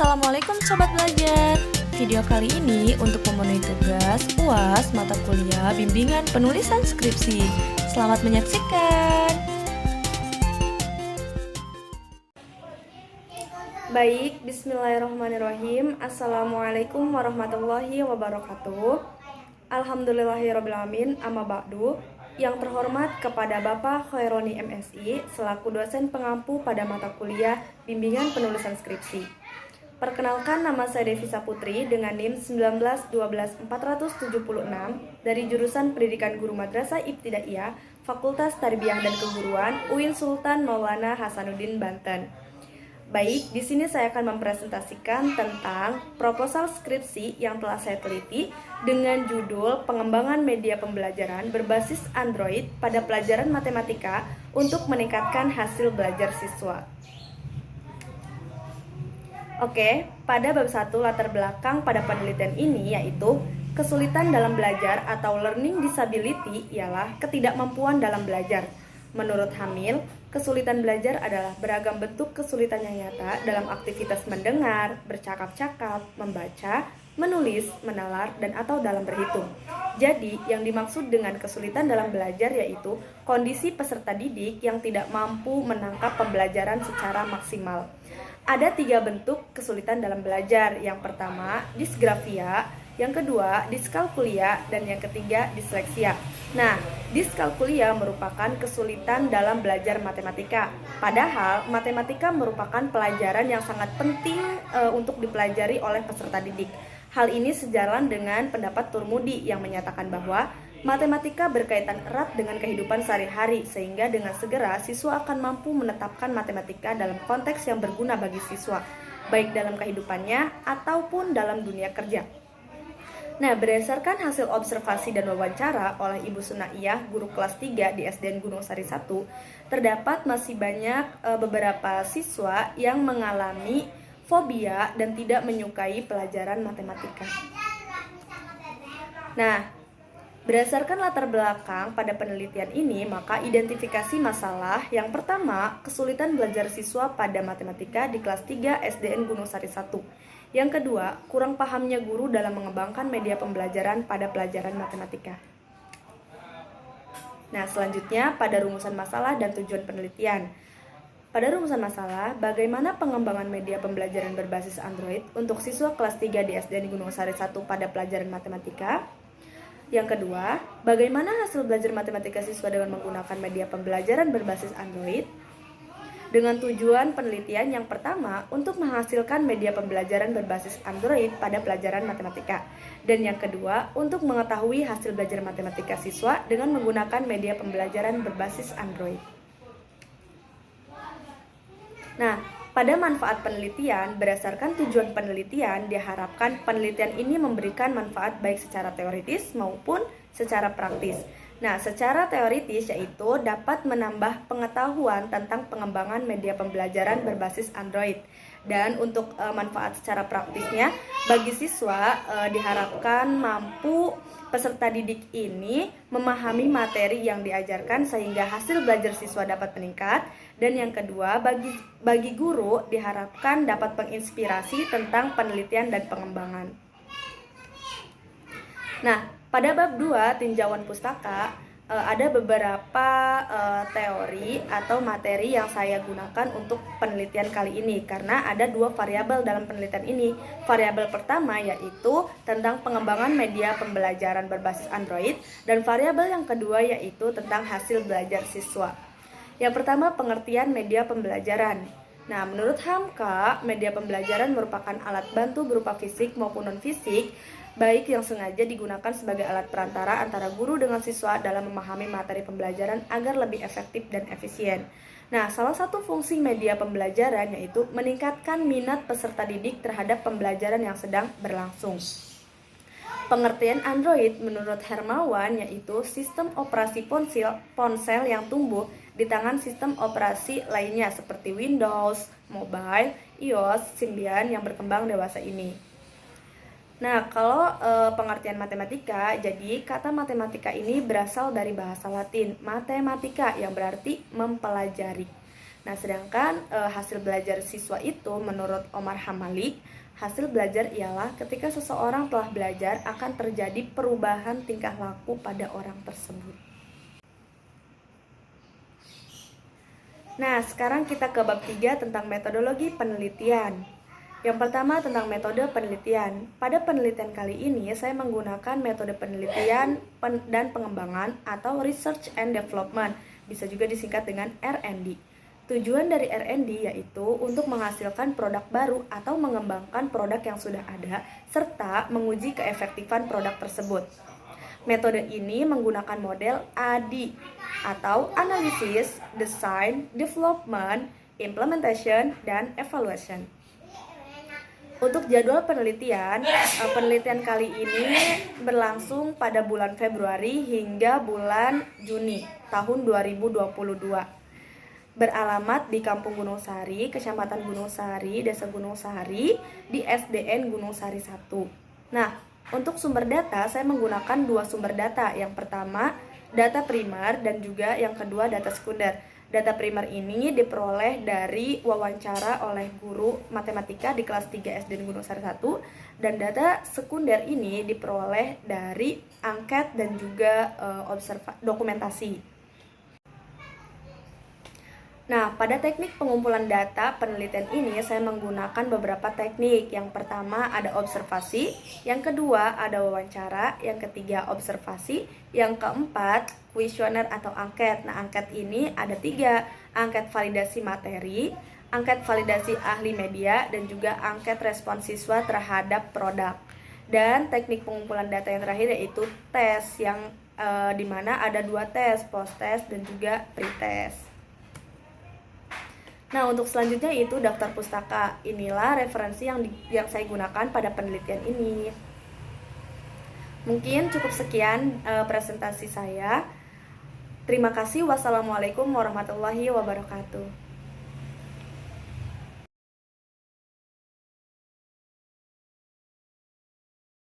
Assalamualaikum Sobat Belajar. Video kali ini untuk memenuhi tugas UAS mata kuliah bimbingan penulisan skripsi. Selamat menyaksikan. Baik, bismillahirrahmanirrahim. Assalamualaikum warahmatullahi wabarakatuh. Alhamdulillahirrabbilalamin, amma ba'du. Yang terhormat kepada Bapak Khaironi MSI selaku dosen pengampu pada mata kuliah bimbingan penulisan skripsi. Perkenalkan, nama saya Devisa Putri dengan NIM 1912476 dari jurusan Pendidikan Guru Madrasah Ibtidaiyah, Fakultas Tarbiyah dan Keguruan, UIN Sultan Maulana Hasanuddin, Banten. Baik, di sini saya akan mempresentasikan tentang proposal skripsi yang telah saya teliti dengan judul Pengembangan Media Pembelajaran Berbasis Android pada Pelajaran Matematika untuk Meningkatkan Hasil Belajar Siswa. Oke, pada bab 1 latar belakang pada penelitian ini yaitu kesulitan dalam belajar atau learning disability ialah ketidakmampuan dalam belajar. Menurut Hamil, kesulitan belajar adalah beragam bentuk kesulitan yang nyata dalam aktivitas mendengar, bercakap-cakap, membaca, menulis, menalar, dan atau dalam berhitung. Jadi, yang dimaksud dengan kesulitan dalam belajar yaitu kondisi peserta didik yang tidak mampu menangkap pembelajaran secara maksimal. Ada 3 bentuk kesulitan dalam belajar. Yang pertama, disgrafia, yang kedua, diskalkulia, dan yang ketiga, disleksia. Nah, diskalkulia merupakan kesulitan dalam belajar matematika. Padahal, matematika merupakan pelajaran yang sangat penting untuk dipelajari oleh peserta didik. Hal ini sejalan dengan pendapat Turmudi yang menyatakan bahwa matematika berkaitan erat dengan kehidupan sehari-hari, sehingga dengan segera siswa akan mampu menetapkan matematika dalam konteks yang berguna bagi siswa, baik dalam kehidupannya ataupun dalam dunia kerja. Nah, berdasarkan hasil observasi dan wawancara oleh Ibu Sunaiyah, guru kelas 3 di SDN Gunung Sari 1, terdapat masih banyak beberapa siswa yang mengalami fobia dan tidak menyukai pelajaran matematika. Nah, berdasarkan latar belakang pada penelitian ini, maka identifikasi masalah yang pertama, kesulitan belajar siswa pada matematika di kelas 3 SDN Gunung Sari 1. Yang kedua, kurang pahamnya guru dalam mengembangkan media pembelajaran pada pelajaran matematika. Nah, selanjutnya pada rumusan masalah dan tujuan penelitian. Pada rumusan masalah, bagaimana pengembangan media pembelajaran berbasis Android untuk siswa kelas 3 di SDN Gunung Sari 1 pada pelajaran matematika? Yang kedua, bagaimana hasil belajar matematika siswa dengan menggunakan media pembelajaran berbasis Android? Dengan tujuan penelitian yang pertama untuk menghasilkan media pembelajaran berbasis Android pada pelajaran matematika. Dan yang kedua untuk mengetahui hasil belajar matematika siswa dengan menggunakan media pembelajaran berbasis Android. Nah, pada manfaat penelitian, berdasarkan tujuan penelitian, diharapkan penelitian ini memberikan manfaat baik secara teoritis maupun secara praktis. Nah, secara teoritis yaitu dapat menambah pengetahuan tentang pengembangan media pembelajaran berbasis Android. Dan untuk manfaat secara praktisnya, bagi siswa diharapkan mampu peserta didik ini memahami materi yang diajarkan sehingga hasil belajar siswa dapat meningkat. Dan yang kedua, bagi guru diharapkan dapat menginspirasi tentang penelitian dan pengembangan. Nah, pada bab 2 tinjauan pustaka ada beberapa teori atau materi yang saya gunakan untuk penelitian kali ini karena ada 2 variabel dalam penelitian ini. Variabel pertama yaitu tentang pengembangan media pembelajaran berbasis Android dan variabel yang kedua yaitu tentang hasil belajar siswa. Yang pertama, pengertian media pembelajaran. Nah, menurut Hamka, media pembelajaran merupakan alat bantu berupa fisik maupun non-fisik, baik yang sengaja digunakan sebagai alat perantara antara guru dengan siswa dalam memahami materi pembelajaran agar lebih efektif dan efisien. Nah, salah satu fungsi media pembelajaran yaitu meningkatkan minat peserta didik terhadap pembelajaran yang sedang berlangsung. Pengertian Android menurut Hermawan yaitu sistem operasi ponsel yang tumbuh di tangan sistem operasi lainnya seperti Windows, Mobile, iOS, Symbian yang berkembang dewasa ini. Nah, kalau pengertian matematika, jadi kata matematika ini berasal dari bahasa Latin matematika yang berarti mempelajari. Nah, sedangkan hasil belajar siswa itu menurut Omar Hamali, hasil belajar ialah ketika seseorang telah belajar akan terjadi perubahan tingkah laku pada orang tersebut. Nah, sekarang kita ke bab 3 tentang metodologi penelitian. Yang pertama tentang metode penelitian. Pada penelitian kali ini, saya menggunakan metode penelitian dan pengembangan atau Research and Development, bisa juga disingkat dengan R&D. Tujuan dari R&D yaitu untuk menghasilkan produk baru atau mengembangkan produk yang sudah ada, serta menguji keefektifan produk tersebut. Metode ini menggunakan model ADI atau Analysis, Design, Development, Implementation, dan Evaluation. Untuk jadwal penelitian kali ini berlangsung pada bulan Februari hingga bulan Juni tahun 2022. Beralamat di Kampung Gunung Sari, Kecamatan Gunung Sari, Desa Gunung Sari, di SDN Gunung Sari 1. Nah, untuk sumber data saya menggunakan 2 sumber data. Yang pertama, data primer dan juga yang kedua data sekunder. Data primer ini diperoleh dari wawancara oleh guru matematika di kelas 3 SDN Gunung Sari 1, dan data sekunder ini diperoleh dari angket dan juga dokumentasi. Nah, pada teknik pengumpulan data penelitian ini saya menggunakan beberapa teknik. Yang pertama ada observasi, yang kedua ada wawancara, yang ketiga observasi, yang keempat kuesioner atau angket. Nah, angket ini ada 3, angket validasi materi, angket validasi ahli media, dan juga angket respon siswa terhadap produk. Dan teknik pengumpulan data yang terakhir yaitu tes, yang dimana ada 2 tes, post test dan juga pre-test. Nah, untuk selanjutnya itu daftar pustaka. Inilah referensi yang saya gunakan pada penelitian ini. Mungkin cukup sekian presentasi saya. Terima kasih. Wassalamualaikum warahmatullahi wabarakatuh.